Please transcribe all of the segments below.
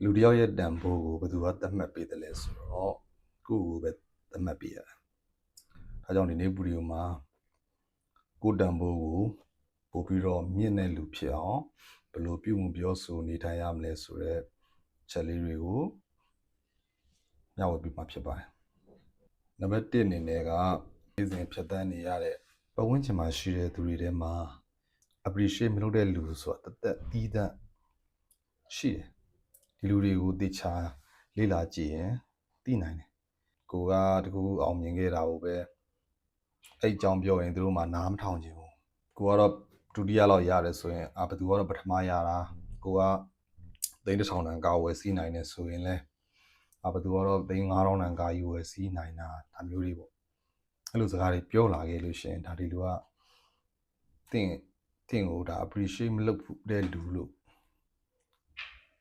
လူတယောက်ရဲ့တန်ဖိုးကိုဘယ်သူကသတ်မှတ်ပေးတယ်လဲဆိုတော့ကိုယ့်ကိုပဲသတ်မှတ်ပေးရတယ်။ဒါကြောင့်ဒီနေ့ဗီဒီယိုမှာကိုယ်တန်ဖိုးကိုပို့ပြီးတော့မြင့်တဲ့လူဖြစ်အောင်ဘယ်လိုပြုမှုပြောဆိုနေထိုင်ရမလဲဆိုတဲ့ချက်လေးတွေကိုမျှဝေပေးမှာဖြစ်ပါတယ်။နံပါတ်1အနေနဲ့ကနေ့စဉ်ဖြတ်သန်းနေရတဲ့ပတ်ဝန်းကျင်မှာရှိတဲ့သူတွေထဲမှာ appreciate မလုပ်တဲ့လူဆိုတာတသီးသန့်ရှိတယ်။ဒီလူတွေကိုသိချာလေ့လာကြည့်ရင်သိနိုင်တယ်။ကိုကတကူအောင်မြင်ခဲ့တာကိုပဲအဲ့အကြောင်းပြောရင်သူတို့မှနားမထောင်ချင်ဘူး။ကိုကတော့ဒုတိယလောက်ရတယ်ဆိုရင်ဘယ်သူကတော့ပထမရတာကိုကသိန်း1000တန်ကားဝယ်စီးနိုင်တယ်ဆိုရင်လဲဘယ်သူကတော့သိန်း9000တန်ကားကြီးဝယ်စီးနိုင်တာဒါမျိုးတွေပေါ့အဲ့လိုစကားတွေပြောလာခဲ့လို့ရှိရင်ဒါဒီလူကတင့်ကိုဒါ appreciate မလုပ်တဲ့လူလို့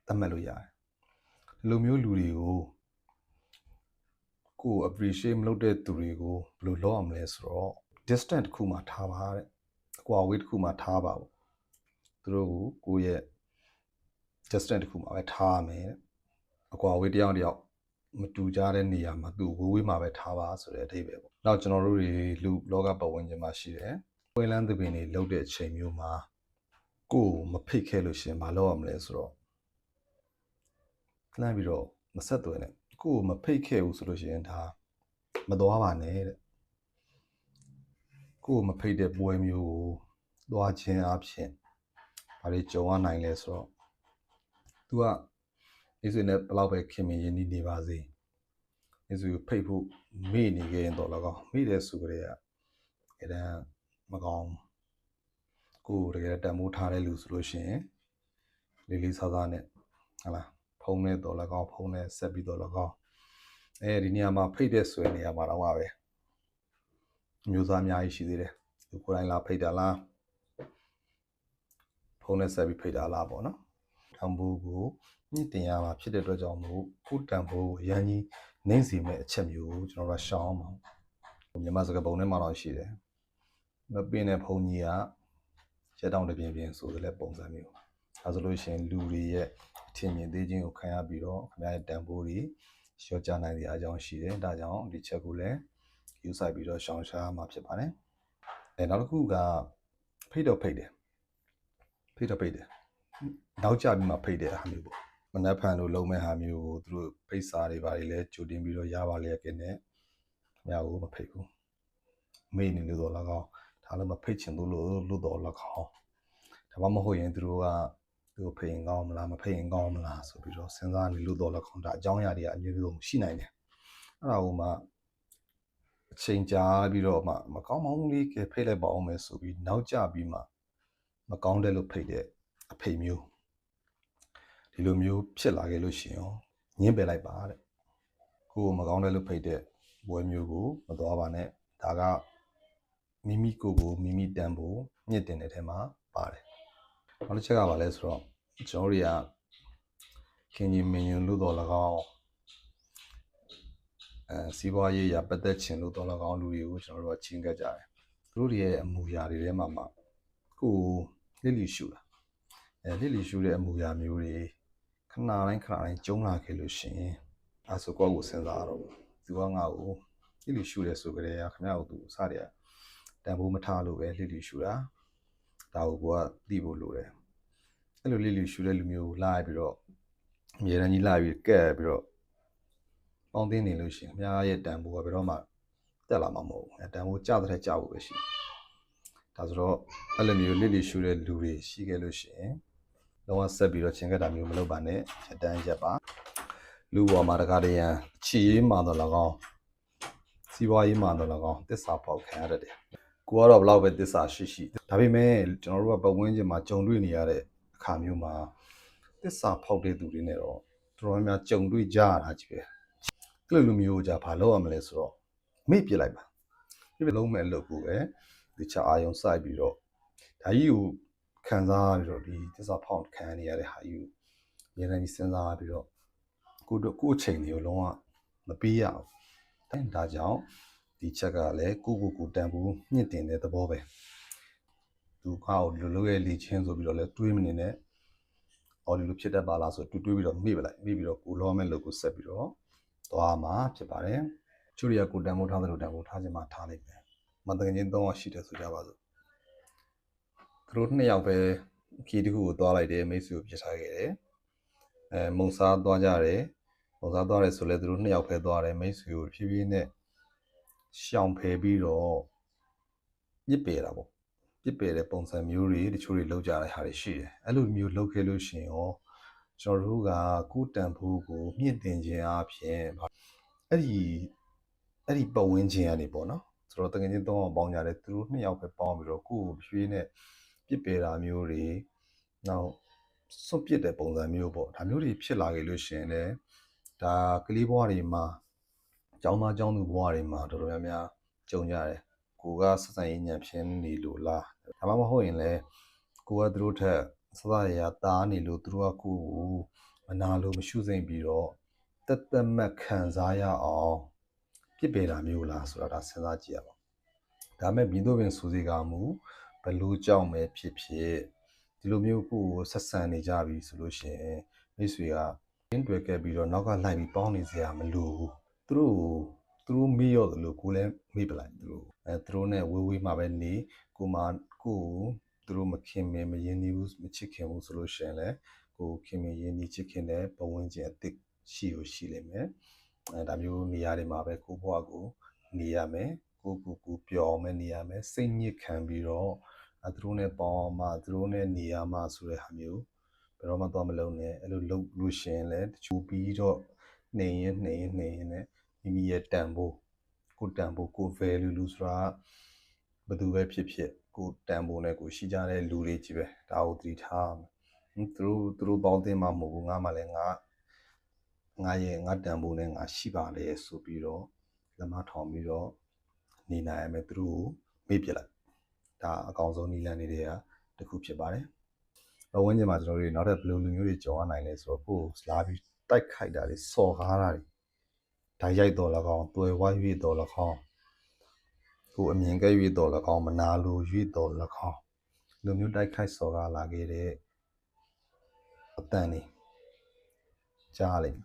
သတ်မှတ်လို့ရတယ်ဒီလိုမျိုးလူတွေကိုကို appreciate မလုပ်တဲ့သူတွေကိုဘယ်လိုလုပ်အောင်လဲဆိုတော့ distance တစ်ခုမှထားပါတဲ့အကွာအဝေးတစ်ခုမှထားပါဘူးသူတို့ကိုယ့်ရဲ့ distance တစ်ခုမှပဲထားရမယ်အကွာအဝေးတယောက်မတူကြတဲ့နေရာမှာသူ့ဝေးမှာပဲထားပါဆိုတဲ့အဓိပ္ပာယ်ပေါ့နောက်ကျွန်တော်တို့တွေလူလောကပတ်ဝန်းကျင်မှာရှိတယ်ပွဲလန်းသဘင်တွေလှုပ်တဲ့အချိန်မျိုးမှာကိုယ်မဖိတ်ခဲ့လို့ရှင်မလုပ်ရမလဲဆိုတော့လှမ်းပြီးတော့မဆက်သွယ်နဲ့ကိုယ်မဖိတ်ခဲ့ဘူးဆိုလို့ရှိရင်ဒါမသွားပါနဲ့တဲ့ကိုယ်မဖိတ်တဲ့ပွဲမျိုးကိုသွားခြင်းအဖြစ်ဘာတွေကြုံရနိုင်လဲဆိုတော့ तू ကဒီဆိုရင်ဘယ်လောက်ပဲခင်မင်းရင်းနေပါစေဒီဆိုဖိတ်ဖို့မေ့နေခဲ့ရင်တော့လည်းကောင်းမေ့တဲ့ဆိုကြတဲ့အဲ့ဒါမကောင်းကိုတကယ်တန်မိုးထားတဲ့လူဆိုလို့ရှိရင်လေးလေးစားစားနဲ့ဟလာဖုံးနဲ့တော့လည်းကောင်းဖုံးနဲ့ဆက်ပြီးတော့လည်းကောင်းဒီနေရာမှာဖိတ်တဲ့ဆွဲနေရာမှာတော့ပါပဲမျိုးသားအများကြီးရှိသေးတယ်သူကိုယ်တိုင်လာဖိတ်တာလားဖုံးနဲ့ဆက်ပြီးဖိတ်တာလားပေါ့နော်တန်ဖိုးကိုမြင့်တင်ရမှာဖြစ်တဲ့အတွက်ကြောင့်မို့ကိုတန်ဖိုးကိုအရင်ကြီးနှိမ့်စီမဲ့အချက်မျိုးကိုကျွန်တော်တို့ရှောင်းအောင်မြန်မာစကားပုံထဲမှာတော့ရှိတယ်မပင်တဲ့ဖုံးကြီးကရက်တောင်တပြင်းပြင်းဆိုတဲ့ပုံစံမျိုးအဲဆိုလို့ရှိရင်လူတွေရဲ့အထင်မြင်သေးခြင်းကိုခံရပြီးတော့ခင်ဗျားရဲ့တန်ဖိုးတွေလျှော့ချနိုင်တဲ့အကြောင်းရှိတယ်ဒါကြောင့်ဒီချက်ကိုလည်းယူဆိုင်ပြီးတော့ရှောင်ရှားမှာဖြစ်ပါတယ်နောက်တစ်ခုကဖိတ်တယ်နောက်ကျပြီးမှဖိတ်တဲ့အားမျိုးပေါ့မနှက်ဖန်လို့လုံးမဲ့ဟာမျိုးကိုသူတို့ဖိတ်စာတွေပါတယ်လဲကြိုတင်ပြီးတော့ရပါလေကနဲ့ခင်ဗျားကိုမဖိတ်ဘူးမေ့နေလို့တော့လည်းကောင်းဒါလည်းမဖိတ်ချင်ဘူးလို့တော့လည်းကောင်းဒါမှမဟုတ်ရင်သူတို့ကသူဖိတ်ရင်ကောင်းမလားမဖိတ်ရင်ကောင်းမလားဆိုပြီးတော့စဉ်းစားနေလို့တော့လည်းကောင်းဒါအကြောင်းအရာတွေကအမျိုးမျိုးရှိနိုင်တယ်အဲ့ဒါကိုမှအချိန်ကြာပြီးတော့မှမကောင်းမောင်းလေးကဖိတ်လိုက်ပါအောင်မယ်ဆိုပြီးနောက်ကျပြီးမှမကောင်းတဲ့လို့ဖိတ်တဲ့အဖိတ်မျိုးဒီလိုမျိုးဖြစ်လာခဲ့လို့ရှိရင်ညှင်းပယ်လိုက်ပါတဲ့ကိုယ်မကောင်းတဲ့လို့ဖိတ်တဲ့ဘွဲမျိုးကိုမသွားပါနဲ့ဒါကမိမိကိုတန်ဖို့မြင့်တင်တဲ့ထဲမှာပါတယ်နောက်တစ်ချက်ကဘာလဲဆိုတော့ကျွန်တော်တွေကခင်ကြီးမင်းညွန်လို့တော့၎င်းစီးပွားရေးရပတ်သက်ခြင်းလို့တော့၎င်းလူတွေကိုကျွန်တော်တို့ကချင်းကပ်ကြတယ်သူတို့တွေရဲ့အမူအရာတွေထဲမှာကိုလစ်လီရှူတာလစ်လီရှူတဲ့အမူအရာမျိုးတွေခဏတိုင်းကျုံလာခဲ့လို့ရှိရင်အဲဆိုကိုယ့်ကိုစဉ်းစားရတော့သူကငါ့ကိုလစ်လီရှူတယ်ဆိုကြတဲ့ခင်ဗျားကိုသူစတယ်တန်ဖိုးမထားလို့ပဲလစ်လီရှူတာဒါကိုကသိဖို့လိုတယ်အဲ့လိုလစ်လီရှူတဲ့လူမျိုးလာပြီးတော့အမြဲတမ်းကြီးလာပြီးကဲပြီးတော့ပေါင်းသိနေလို့ရှိရင်ခင်ဗျားရဲ့တန်ဖိုးကဘယ်တော့မှတက်လာမှာမဟုတ်ဘူးတန်ဖိုးကျတဲ့ကျဖို့ပဲရှိဒါဆိုတော့အဲ့လိုမျိုးလစ်လီရှူတဲ့လူတွေရှိခဲ့လို့ရှိရင်လုံးဝဆက်ပြီးတော့ချင်းကတာမျိုးမလုပ်ပါနဲ့ချက်တန်းရက်ပါလူပေါ်မှာတကားတရံချီရေးမှတော့၎င်းစီးပွားရေးမှတော့၎င်းတစ္ဆာပေါက်ခံရတတ်တယ်ကိုကတော့ဘလောက်ပဲတစ္ဆာရှိဒါပေမဲ့ကျွန်တော်တို့ကပတ်ဝန်းကျင်မှာကြုံတွေ့နေရတဲ့အခါမျိုးမှာတစ္ဆာဖောက်တဲ့သူတွေနဲ့တော့တော်တော်များကြုံတွေ့ကြရတာကြီးပဲအဲ့လိုလူမျိုးကြဘာလုပ်ရမလဲဆိုတော့မေ့ပြလိုက်ပါဒီလုံးမဲ့လုပ်ဖို့ပဲဒီချအာယုံစိုက်ပြီးတော့ဒါကြီးကိုခံစားပြီးတော့ဒီတစ္ဆာဖောက်ခံနေရတဲ့ဟာကြီးကိုဉာဏ်ကြီးစဉ်းစားပြီးတော့ကိုယ့်အချိန်တွေကိုလုံးဝမပေးရဘူးဒါကြောင့်ဒီချက်ကလည်းကိုတန်ဖို့မြင့်တင်တဲ့သဘောပဲသူကောက်လိုလိုရဲ့လေချင်းဆိုပြီးတော့လဲတွေးမနေနဲ့ အော်ဒီလိုဖြစ်တတ်ပါလားဆိုတွေးပြီးတော့မေ့ပလိုက်မေ့ပြီးတော့ကိုလောမဲ့လို့ကိုဆက်ပြီးတော့သွားမှာဖြစ်ပါတယ်ချို့တွေကကိုတန်ဖိုးထားသလိုတန်ဖိုးထားခြင်းမှထားလိုက်မယ်မတကယ်ချင်း3ယောက်ရှိတယ်ဆိုကြပါစို့သူတို့2ယောက်ပဲခီးတစ်ခုကိုသွားလိုက်တယ်မိတ်ဆွေကိုပြစ်ထားခဲ့တယ်မုံစားသွားကြတယ်မုံစားသွားတယ်ဆိုလဲသူတို့2ယောက်ပဲသွားတယ်မိတ်ဆွေကိုဖြည်းဖြည်းနဲ့ရှောင်ဖယ်ပြီးတော့ပြစ်ပယ်တာပေါ့ပြစ်ပယ်တဲ့ပုံစံမျိုးတွေတချို့တွေလောက်ကြတဲ့ဟာတွေရှိတယ်အဲ့လိုမျိုးလောက်ခဲ့လို့ရှိရင်ရောကျွန်တော်တို့ကကိုတန်ဖိုးကိုမြင့်တင်ခြင်းအပြင်အဲ့ဒီပတ်ဝန်းကျင်ကနေပေါ့နော်ဆိုတော့တကယ်ချင်း3ယောက်ပေါင်းကြတယ်သူတို့2ယောက်ပဲပေါင်းပြီးတော့ကိုကိုဖြည်းနဲ့ပြစ်ပယ်တာမျိုးတွေနောက်စွန့်ပစ်တဲ့ပုံစံမျိုးပေါ့ဒါမျိုးတွေဖြစ်လာခဲ့လို့ရှိရင်လည်းဒါကလေးဘဝတွေမှာကျောင်းသားကျောင်းသူဘဝတွေမှာတော်တော်များများကြုံကြတယ်ကိုကစစံရေးညံဖြင်းနေလို့လားဒါမှမဟုတ်ရင်လည်းကိုကသူတို့ထက်စစရရတားနေလို့သူတို့ကကိုကိုမနာလို့မရှုစိမ့်ပြီးတော့တက်တက်မတ်ခံစားရအောင်ပြစ်ပယ်တာမျိုးလားဆိုတာဒါစဉ်းစားကြည့်ရပါဒါမဲ့ဘီတို့ပင်စူစီကမူဘလို့ကြောက်မယ်ဖြစ်ဖြစ်ဒီလိုမျိုးကိုဆက်ဆံနေကြပြီဆိုလို့ရှိရင်မိတ်ဆွေကရင်းတွေ့ခဲ့ပြီးတော့နောက်ကလိုက်ပြီးပေါင်းနေစရာမလိုဘူးသူတို့မေ့ရော့တယ်လို့ကိုလည်းမေ့ပလိုက်သူတို့နဲ့ဝေးမှပဲနေကိုမှကိုသူတို့မခင်မင်းမရင်းနှီးဘူးမချစ်ခင်ဘူးဆိုလို့ရှိရင်လည်းကိုခင်မင်းရင်းနှီးချစ်ခင်တဲ့ပတ်ဝန်းကျင်အသစ်ရှိလိမ့်မယ်ဒါမျိုးနေရာတွေမှာပဲကိုဘွားကိုနေရမယ်ကိုပျော်အောင်နေရမယ်စိတ်ညစ်ခံပြီးတော့သူတို့နဲ့ပေါင်းမှသူတို့နဲ့နေရမှဆိုတဲ့ဟာမျိုးဘယ်တော့မှတော့မလုပ်နဲ့အဲ့လိုလုပ်လို့ရှိရင်လည်းတချို့ပြီးတော့နှိမ်ရင်နဲ့မိမိရဲ့တန်ဖိုးကိုတန်ဖိုးကို value လို့ဆိုတာဘယ်သူပဲဖြစ်ဖြစ်ကိုတန်ဖိုးနဲ့ကိုရှိကြတဲ့လူတွေကြီးပဲဒါကိုသတိထားသူတို့ပေါင်းတင်မှမဟုတ်ဘူးငါမှလည်းငါတန်ဖိုးနဲ့ငါရှိပါလေဆိုပြီးတော့လက်မထောင်ပြီးတော့နေနိုင်ရမယ်သူတို့မေ့ပြလိုက်ဒါအကောင်ဆုံးနည်းလမ်းတွေတွေကတစ်ခုဖြစ်ပါတယ်။ဝန်းကျင်မှာကျွန်တော်တို့နောက်ထပ်ဘယ်လိုလူမျိုးတွေကြော်ရနိုင်လဲဆိုတော့ကိုယ်လာပြီးတိုက်ခိုက်တာတွေစော်ကားတာတွေဓာတ်ရိုက်တော်၎င်းတွယ်ဝါ၍တော်၎င်းကိုအမြင်ကဲ့၍တော်၎င်းမနာလို၍တော်၎င်းလူမျိုးတိုက်ခိုက်စော်ကားလာခဲ့တဲ့အတန်တွေကြားလိုက်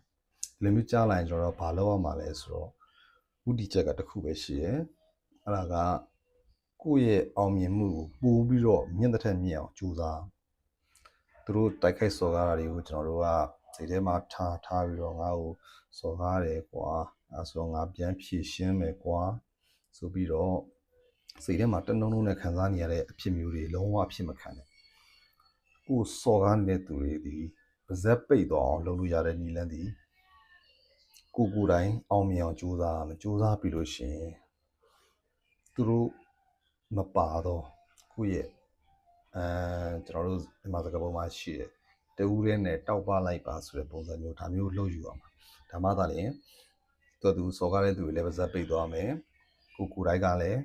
လူမျိုးကြားလိုက်ကျွန်တော်တို့ဘာလုပ်ရမှာလဲဆိုတော့ဥတီချက်ကတစ်ခုပဲရှိရဲအဲ့ဒါကကိုယ့်ရဲ့အောင်မြင်မှုကိုပို့ပြီးတော့မြင့်တဲ့ထက်မြင့်အောင်ကြိုးစားသူတို့တိုက်ခိုက်စော်ကားတာတွေကိုကျွန်တော်တို့ကစိတ်ထဲမှာထားပြီးတော့ငါ့ကိုစော်ကားတယ်ကွာအဲဆိုငါပြန်ဖြည့်ရှင်းမယ်ကွာဆိုပြီးတော့စိတ်ထဲမှာတနှုံနဲ့ခံစားနေရတဲ့အဖြစ်မျိုးတွေလုံးဝအဖြစ်မခံနဲ့ကိုစော်ကားနေတဲ့သူတွေဒီပါဇက်ပိတ်သွားအောင်လုပ်လို့ရတဲ့နည်းလမ်းဒီကိုယ်တိုင်အောင်မြင်အောင်ကြိုးစားပြီးလို့ရှိရင်သူတို့မပါတော့ကိုယ့်ရဲ့ကျွန်တော်တို့ဒီမှာစကားပုံမှာရှိတယ်တဦးတည်းနဲ့တောက်ပလိုက်ပါဆိုတဲ့ပုံစံမျိုးဒါမျိုးလုပ်ယူအောင်ဒါမှသာလျှင်သူစော်ကားတဲ့သူတွေလည်းပါဇက်ပိတ်သွားမယ်ကိုယ်တိုင်ကလည်း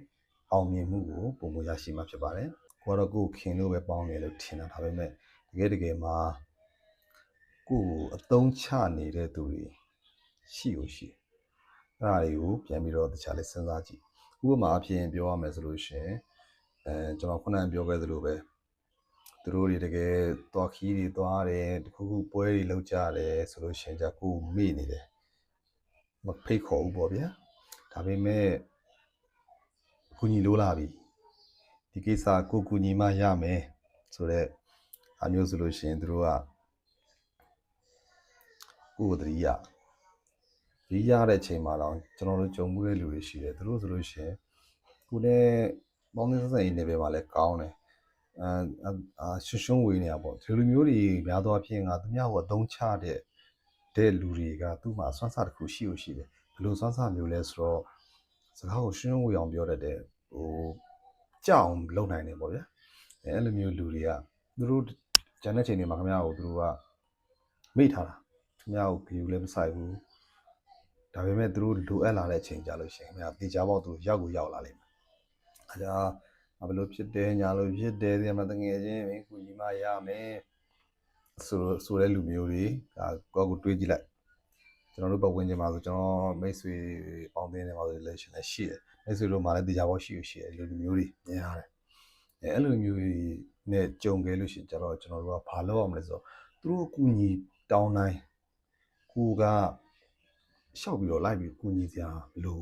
အောင်မြင်မှုကိုပုံမရရှိမှာဖြစ်ပါတယ်ကိုကတော့ကိုခင်လို့ပဲပေါင်းတယ်လို့ထင်တာဒါပေမဲ့တကယ်မှာကိုကိုအသုံးချနေတဲ့သူတွေရှိအဲ့ဒါတွေကိုပြန်ပြီးတော့တခြားလေးစဉ်းစားကြည့်ဥပမာအဖြစ်ပြောရမယ်ဆိုလို့ရှိရင်ကျွန်တော်ခုနကပြောခဲ့သလိုပဲသူတို့တွေတကယ်သွားခီးတွေသွားတယ်တခုခုပွဲတွေလုပ်ကြတယ်ဆိုလို့ရှိရင်じゃကိုမေ့နေတယ်မဖိတ်ခေါ်ဘူးပေါ့ဗျာဒါပေမဲ့ကူညီလို့လာပြီဒီကိစ္စကိုကူညီမှရမယ်ဆိုတော့အမျိုးဆိုလို့ရှိရင်သူတို့ကကိုယ်တရိယာဒီရတဲ့အချိန်မှာတော့ကျွန်တော်တို့ကြုံမှုတဲ့လူတွေရှိတယ်သူတို့ဆိုလို့ရှိရင်ကိုနဲ့ပေါင်းသင်းဆက်ဆံရေးနေပဲမှာလဲကောင်းတယ်ရှုံးဝေးနေတာပေါ့ဒီလိုမျိုးတွေများသောအားဖြင့်ငါသူများကိုအသုံးချတဲ့လူတွေကသူ့မှာစွမ်းစားတစ်ခုရှိတယ်ဘယ်လိုစွမ်းစားမျိုးလဲဆိုတော့စကားကိုရှုံးဝေးအောင်ပြောတတ်တယ်ကြောက်အောင်လုပ်နိုင်တယ်ပေါ့ဗျာအဲ့လိုမျိုးလူတွေကသူတို့ဂျန်တဲ့ချိန်တွေမှာခင်ဗျားကိုသူတို့ကမိထားတာခင်ဗျားကိုဂယူလည်းမဆိုင်ဘူးဒါပေမဲ့သူတို့လိုအပ်လာတဲ့အချိန်ကြလို့ရှိရင်ခင်ဗျာတေချာပေါက်သူရောက်လာလိမ့်မယ်အဲဒါဘယ်လိုဖြစ်တယ်ညာလိုဖြစ်တယ်ဒီမှာတငယ်ချင်းမင်းကူညီမရမယ်ဆိုတဲ့လူမျိုးတွေဒါကိုယ့်ကိုတွေးကြည့်လိုက်ကျွန်တော်တို့ပတ်ဝန်းကျင်မှာဆိုကျွန်တော်မိတ်ဆွေပေါင်းသင်းနေမှာဆို relation လည်းရှိတယ်မိတ်ဆွေတို့မှာလည်းတေချာပေါက်ရှိတယ်လူမျိုးတွေမြင်ရတယ်အဲ့လိုမျိုးတွေနဲ့ကြုံခဲ့လို့ရှိရင်ကျတော့ကျွန်တော်တို့ကဘာလုပ်အောင်လဲဆိုတော့ သူတို့ကူညီတောင်းတိုင်းကိုကရှောက်ပြီးတော့လိုက်ပြီးကူညီစရာမလို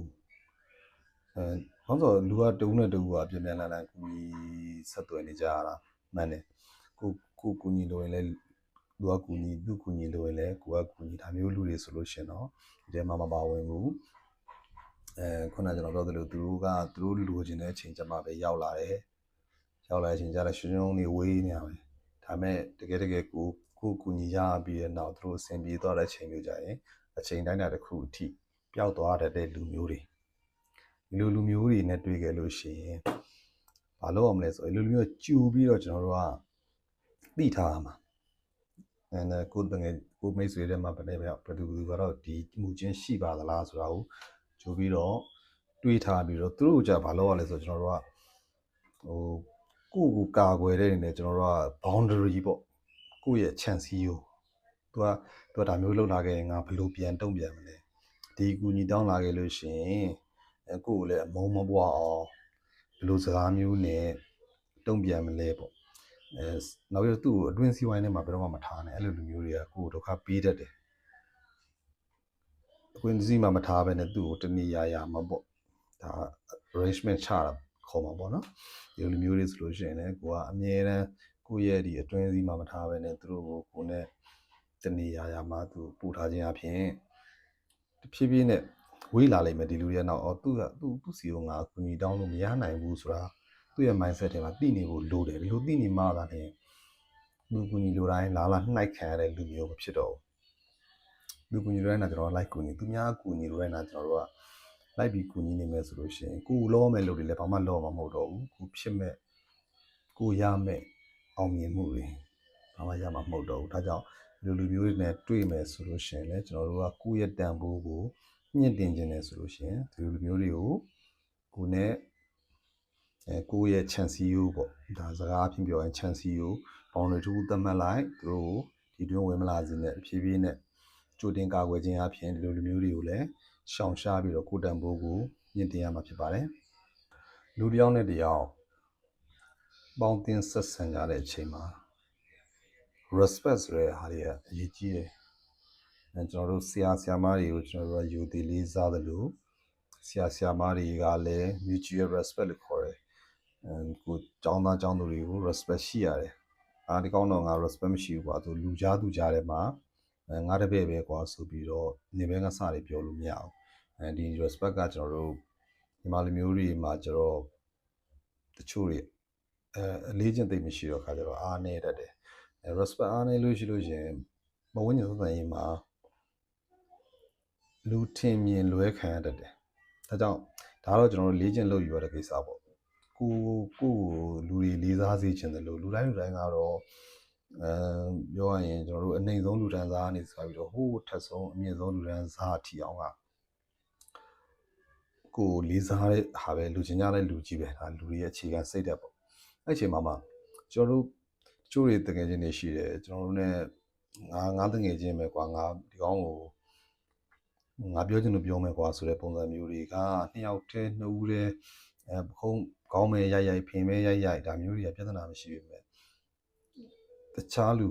ဘာလို့လူကတုံးနဲ့တူကအပြင်ပြန်လာကူညီဆက်သွယ်နေကြရတာမှန်တယ်ကိုကူညီလို့ရင်လည်းလူကကူညီသူကူညီလို့ရင်လည်းကိုကကူညီဒါမျိုးလူတွေဆိုလို့ရှင်တော့ဒီထဲမှာမပါဝင်ဘူးခုနကကျွန်တော်ပြောသလိုသူတို့လိုချင်တဲ့အချိန်ကျမှပဲရောက်လာတယ်ရောက်လာတဲ့အချိန်ကျတော့ရှင်နေဝေးနေရမယ်ဒါမဲ့တကယ်ကိုကူညီရပြီးတဲ့နောက်သူတို့အဆင်ပြေသွားတဲ့အချိန်မျိုးကြရင်အချိန်တိုင်းတာတစ်ခုအထိပျောက်သွားတဲ့လူမျိုးတွေဒီလိုလူမျိုးတွေနဲ့တွေ့ကြလို့ရှိရင်ဘာလို့အောင်မလဲဆိုလူမျိုးကြူပြီးတော့ကျွန်တော်တို့ကသိထားရမှာကိုမိတ်ဆွေတွေမှာဘယ်သူကတော့ဒီမှုချင်းရှိပါသလားဆိုတာကိုကြိုပြီးတော့တွေးထားပြီးတော့သူတို့ကဘာလို့ရလဲဆိုတော့ကျွန်တော်တို့ကကိုကာကွယ်တဲ့နေနဲ့ကျွန်တော်တို့က boundary ပေါ့ကိုရဲ့ chance ကိုသူကဒါမျိုးလောက်လာခဲ့ရင်ငါဘယ်လိုပြန်တုံ့ပြန်မလဲဒီကူညီတောင်းလာခဲ့လို့ရှိရင်ကိုကိုလည်းအမုန်းမပွားအောင်ဘယ်လိုစကားမျိုးနဲ့တုံ့ပြန်မလဲပေါ့နောက်ပြီးတော့သူ့ကိုအတွင်းစည်းဝိုင်းထဲမှာဘယ်တော့မှမထားနဲ့အဲ့လိုလူမျိုးတွေကကိုဒုက္ခပေးတတ်တယ်အတွင်းစည်းမှာမထားဘဲနဲ့သူ့ကိုတဏှာရာမှာပေါ့ဒါ arrangement ချတာခေါ်မှာပေါ့နော်ဒီလူမျိုးတွေဆိုလို့ရှိရင်လည်းကိုကအမြဲတမ်းကိုရဲ့ဒီအတွင်းစည်းမှာမထားဘဲနဲ့သူတို့ကိုနဲ့တဏှာရာမှာသူပူထားခြင်းအပြင်တဖြည်းဖြည်းနဲ့ဝေးလာလိမ့်မယ်ဒီလူရဲ့နောက်သူ့စီကိုငါအကူအညီတောင်းလို့မရနိုင်ဘူးဆိုတာသူ့ရဲ့ mindset ထဲမှာသိနေဖို့လိုတယ်ဒီလိုသိနေမှသာလေလူကူညီလိုတိုင်းလာနှိုက်ခံရတဲ့လူမျိုးမဖြစ်တော့ဘူးလူကူညီလိုတိုင်းကကျွန်တော်လိုက်ကူညီသူများကူညီလိုတိုင်းကကျွန်တော်တို့ကလိုက်ပြီးကူညီနေမယ်ဆိုလို့ရှိရင်ကိုလောမဲ့လို့တွေလည်းဘာမှလောမှာမဟုတ်တော့ဘူးကိုဖြစ်မဲ့ကိုရမဲ့အောင်မြင်မှုတွေဘာမှရမှာမဟုတ်တော့ဘူးဒါကြောင့်လူမျိုးတွေနဲ့တွေ့မယ်ဆိုလို့ရှိရင်လည်းကျွန်တော်တို့ကကိုယ့်ရဲ့တန်ဖိုးကိုမြင့်တင်ခြင်းနဲ့ဆိုလို့ရှိရင်ဒီလူမျိုးတွေကိုကိုနဲ့ကိုယ့်ရဲ့ chance ကိုပေါ့ဒါစကားအဖြစ်ပြောရင် chance ကိုပေါင်းတွေတူသတ်မှတ်လိုက်သူတို့ဒီတွင်းဝင်မလာစေနဲ့ဖြည်းဖြည်းနဲ့ကြိုတင်ကာကွယ်ခြင်းအပြင်ဒီလိုလူမျိုးတွေကိုလည်းရှောင်ရှားပြီးတော့ကိုယ်တန်ဖိုးကိုမြင့်တင်ရမှာဖြစ်ပါတယ်လူတစ်ယောက်နဲ့တစ်ယောက်ပေါင်းတင်ဆက်ဆံကြတဲ့အချိန်မှာ respect ဆိုတဲ့ဟာတွေကအရေးကြီးတယ်ကျွန်တော်တို့ဆရာမတွေကိုကျွန်တော်တို့ကယူတည်လေးစားတယ်လို့ဆရာမတွေကလည်း mutual respect လို့ခေါ်တယ်ကိုကျောင်းသားကျောင်းသူတွေကို respect ရှိရတယ်ဒီကောင်းတော့ငါ respect မရှိဘူးကွာသူလူကြားသူကြားထဲမှာငါတပည့်ပဲကွာဆိုပြီးတော့နေဘဲကစတွေပြောလို့မရဘူးဒီ respect ကကျွန်တော်တို့ဒီမှာလူမျိုးတွေမှာကျတော့တချို့တွေအလေးချင်းသိမ့်မရှိတော့ခါကျတော့အားနေတတ်တယ်respect အားနေလို့ရှိရင်မဝင်းညံသံရင်မှာလူထင်မြင်လွဲခံရတတ်တယ်ဒါကြောင့်ဒါတော့ကျွန်တော်တို့လေ့ကျင့်လုပ်ယူရတဲ့ကိစ္စပေါ့ကိုလူတွေလေးစားစေချင်တယ်လို့လူတိုင်းကတော့ပြောရရင်ကျွန်တော်တို့အနေဆုံးလူတန်းစားကနေစပြီးတော့ဟိုးထက်ဆုံးအမြင့်ဆုံးလူတန်းစားအထိအောင်ကကိုလေးစားတဲ့ဟာပဲလူချင်းကြတဲ့လူကြီးပဲဒါလူတွေရဲ့အခြေခံစိတ်ဓာတ်ပေါ့အဲ့ချိန်မှာကျွန်တော်တို့ကျိုးတွေတကယ်ချင်းနေရှိတယ်ကျွန်တော်တို့ ਨੇ ငါတကယ်ချင်းပဲကွာငါဒီကောင်းကိုငါပြောချင်လို့ပြောမယ်ကွာဆိုတဲ့ပုံစံမျိုးတွေကနှစ်ယောက်တည်းနှစ်ဦးတည်းကောင်းမယ်ရိုက်ဖင်မဲရိုက်ဒါမျိုးတွေကပြဿနာမရှိဘူးပဲတခြားလူ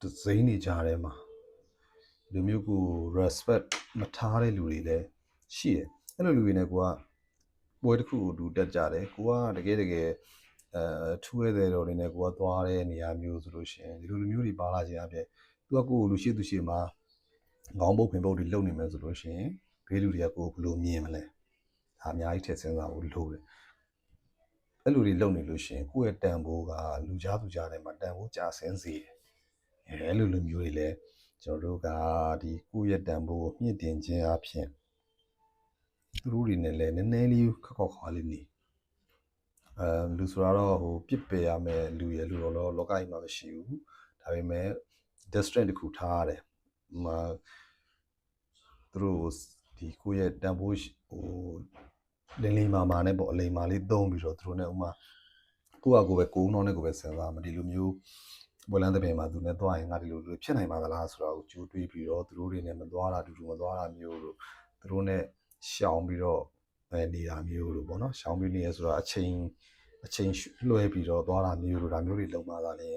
ဒဇိန်းနေကြတဲ့မှာလူမျိုးကို respect မထားတဲ့လူတွေလည်းရှိတယ်အဲ့လိုလူတွေနဲ့ကိုကပွဲတစ်ခုကိုတူတက်ကြတယ်ကိုကတကယ်ထူးရတဲ့တော်တွေနဲ့ကိုကသွားတဲ့နေရာမျိုးဆိုလို့ရှိရင်ဒီလိုလူမျိုးတွေပါလာခြင်းအပြင်သူကကိုလူရှိသူရှိမှာခေါင်းပုတ်ဖင်ပုတ်တွေလုံနေမယ်ဆိုလို့ရှိရင်ဘေးလူတွေကကိုဘယ်လိုမြင်မလဲဒါအများကြီးထည့်စဉ်းစားဖို့လိုတယ်အဲ့လိုတွေလုံနေလို့ရှိရင်ကိုယ့်ရဲ့တန်ဖိုးကလူကြားသူကြားထဲမှာတန်ဖိုးကျဆင်းစေတယ်အဲ့လိုလူမျိုးတွေလည်းကျွန်တော်တို့ကဒီကိုယ့်ရဲ့တန်ဖိုးကိုမြင့်တင်ခြင်းအပြင်သူတို့တွေနဲ့လည်းနည်းနည်းလေးခက်ခွာလေးနေလူဆိုတော့ဟိုပြစ်ပယ်ရမယ်လူရဲ့လူတော့လောကကြီးမှာမရှိဘူးဒါပေမဲ့ district တစ်ခုထားရတယ်သူတို့ဒီကိုယ့်ရဲ့တန်ဖိုးဟိုလင်းမာနဲ့ပေါ့အလိမ်မာလေးသုံးပြီးတော့သူတို့နဲ့ဥမာကိုယ့်အကိုပဲကိုုံနှောင်းနဲ့ကိုပဲစဉ်းစားမဒီလိုမျိုးဘွယ်လန်းတဲ့ပင်မှာသူနဲ့သွားရင်ငါဒီလိုဖြစ်နိုင်ပါသလားဆိုတာကိုကြိုးတွေးပြီးတော့သူတို့တွေနဲ့မသွားတာတူမသွားတာမျိုးတို့သူတို့နဲ့ရှောင်ပြီးတော့နေတာမျိုးတို့ပေါ့နော်ရှောင်ပြီးနေရဆိုတာအချိန်လွှဲပြီးတော့သွားတာမျိုးတို့ဒါမျိုးတွေလုံပါသားလေ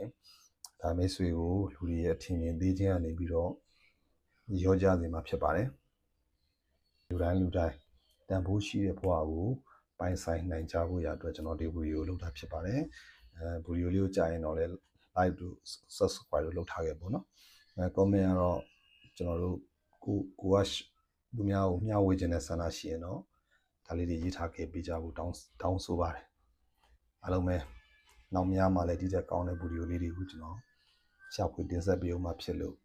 ဒါမိတ်ဆွေကိုလူတွေရဲ့အထင်မြင်သေးခြင်းကနေပြီးတော့ရောကြစေမှာဖြစ်ပါတယ်လူတိုင်းတန်ဖိုးရှိတဲ့ဘဝကိုပိုင်ဆိုင်နိုင်ကြဖို့ရအတွက်ကျွန်တော်ဒီဗီဒီယိုလုပ်တာဖြစ်ပါတယ်ဗီဒီယိုလေးကိုကြားရင်တော့လည်း like တို့ subscribe တို့လုပ်ထားခဲ့ပေါ့နော်comment ကတော့ကျွန်တော်တို့ကိုကလူများကိုမျှဝေခြင်းနဲ့ဆန္ဒရှိရင်တော့ဒါလေးတွေရေးထားခဲ့ပေးကြဖို့တောင်းဆိုပါတယ်အားလုံးပဲနောက်များမှလည်းဒီချက်ကောင်းတဲ့ဗီဒီယိုလေးတွေကိုကျွန်တော်ရှာဖွေတင်ဆက်ပေးအောင်မှာဖြစ်လို့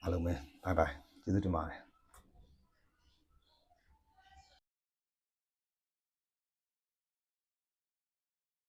အားလုံးပဲ bye bye ကျေးဇူးတင်ပါတယ်